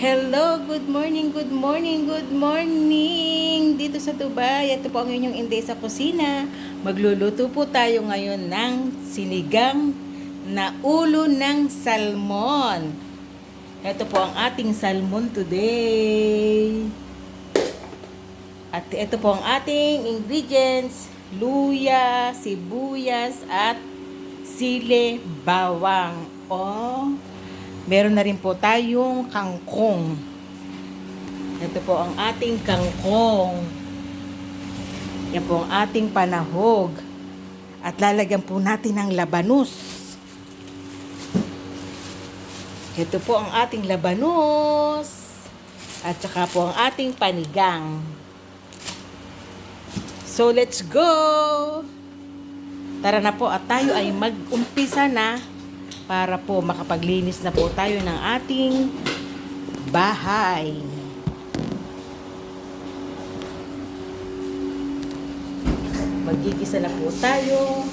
Hello, good morning, good morning, good morning! Dito sa Dubai, ito po ang inyong Inday sa kusina. Magluluto po tayo ngayon ng sinigang na ulo ng salmon. Ito po ang ating salmon today. At ito po ang ating ingredients: luya, sibuyas, at sili bawang. Meron na rin po tayong kangkong. Ito po ang ating kangkong. Yan po ang ating panahog. At lalagyan po natin ng labanus. Ito po ang ating labanus. At saka po ang ating panigang. So let's go! Tara na po at tayo ay mag-umpisa na para po makapaglinis na po tayo ng ating bahay. Magigisa na po tayo.